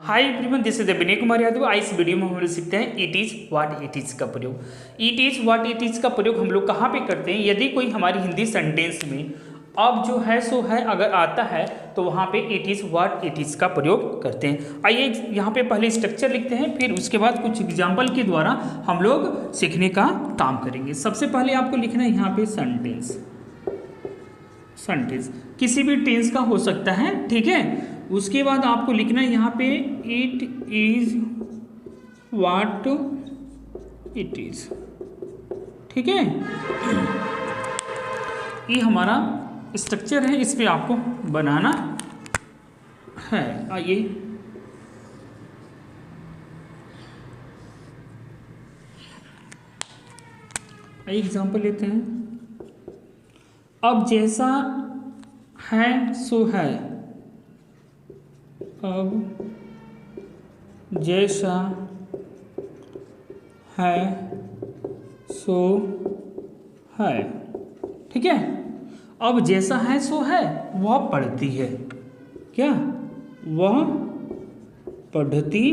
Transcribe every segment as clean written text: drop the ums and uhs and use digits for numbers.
Hi everyone, this is Vinay Kumar Yadav. आज इस video में हम लोग सीखते हैं it is what it is का प्रयोग। It is what it is का प्रयोग हम लोग कहाँ पे करते हैं? यदि कोई हमारी हिंदी सेंटेंस में अब जो है सो है अगर आता है तो वहाँ पे it is what it is का प्रयोग करते हैं। आइए यहाँ पे पहले स्ट्रक्चर लिखते हैं, फिर उसके बाद कुछ एग्जाम्पल के द्वारा हम लोग सीखने का काम करेंगे। सबसे पहले आपको लिखना है यहाँ पे सेंटेंस। सेंटेंस किसी भी टेंस का हो सकता है, ठीक है। उसके बाद आपको लिखना है यहाँ पे it is what it is, ठीक है। ये हमारा स्ट्रक्चर है, इस पे आपको बनाना है। आइए एग्जाम्पल लेते हैं। अब जैसा है सो है, अब जैसा है सो है, ठीक है। अब जैसा है सो है वह पढ़ती है, क्या वह पढ़ती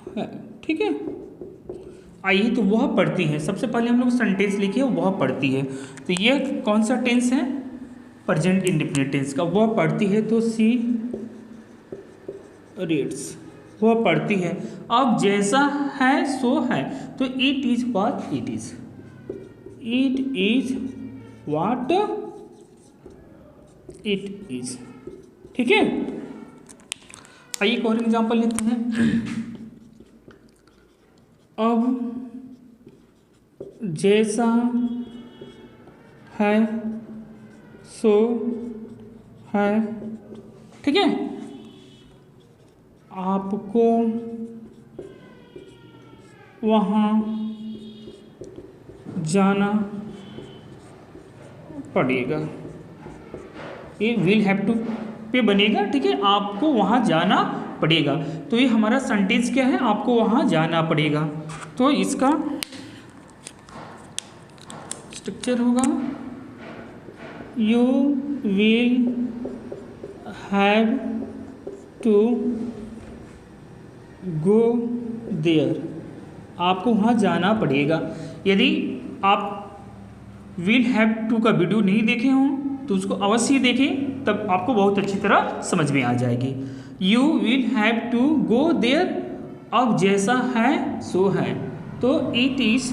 है, ठीक है। आइए तो वह पढ़ती है, सबसे पहले हम लोग सेंटेंस लिखे वह पढ़ती है। तो ये कौन सा टेंस है? प्रेजेंट इंडेफिनिट टेंस का। वह पढ़ती है तो सी रीड्स, वह पढ़ती है। अब जैसा है सो है तो it is what it is, it is what it is, ठीक है। आइए एक और एग्जाम्पल लेते हैं। अब जैसा है सो है, ठीक है। आपको वहाँ जाना पड़ेगा, ये विल हैव टू पे बनेगा, ठीक है। आपको वहाँ जाना पड़ेगा, तो ये हमारा सेंटेंस क्या है? आपको वहाँ जाना पड़ेगा। तो इसका स्ट्रक्चर होगा you will have to go there, आपको वहाँ जाना पड़ेगा। यदि आप विल हैव टू का वीडियो नहीं देखे हों तो उसको अवश्य देखें, तब आपको बहुत अच्छी तरह समझ में आ जाएगी। You will have to go there, अब जैसा है सो है, तो it is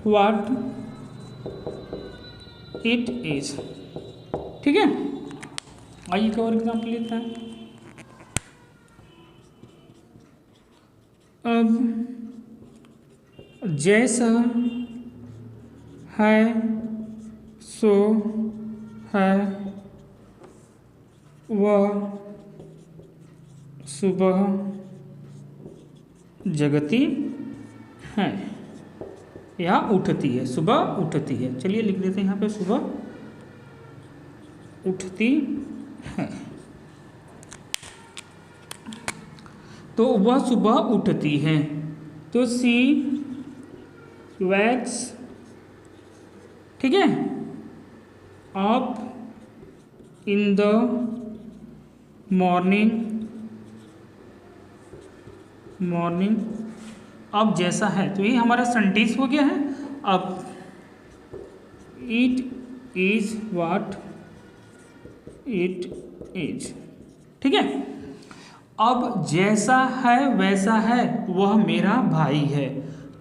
what it is, ठीक है। आइए एक और एग्जाम्पल लेते हैं। अब जैसा है सो है, वह सुबह जगती है या उठती है, सुबह उठती है। चलिए लिख देते हैं यहाँ पे सुबह उठती है। तो वह सुबह उठती है तो सी वैक्स, ठीक है, up in the morning, morning. अब जैसा है तो ये हमारा सेंटेंस हो गया है। अब it is what it is, ठीक है। अब जैसा है वैसा है, वह मेरा भाई है,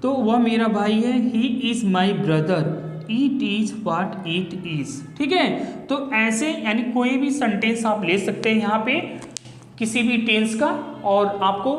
तो वह मेरा भाई है, he is my brother, it is what it is, ठीक है। तो ऐसे यानी कोई भी सेंटेंस आप ले सकते हैं यहाँ पे किसी भी टेंस का, और आपको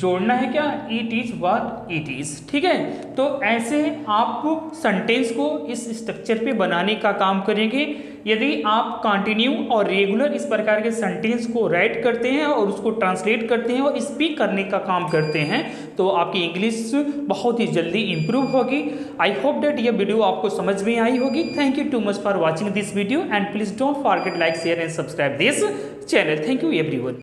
जोड़ना है क्या? It is what it is, ठीक है। तो ऐसे आप सेंटेंस को इस स्ट्रक्चर पे बनाने का काम करेंगे। यदि आप कंटिन्यू और रेगुलर इस प्रकार के सेंटेंस को राइट करते हैं और उसको ट्रांसलेट करते हैं और स्पीक करने का काम करते हैं तो आपकी इंग्लिश बहुत ही जल्दी इंप्रूव होगी। आई होप दैट ये वीडियो आपको समझ में आई होगी। Thank you too much for watching this video and please don't forget like share and subscribe this channel. Thank you everyone.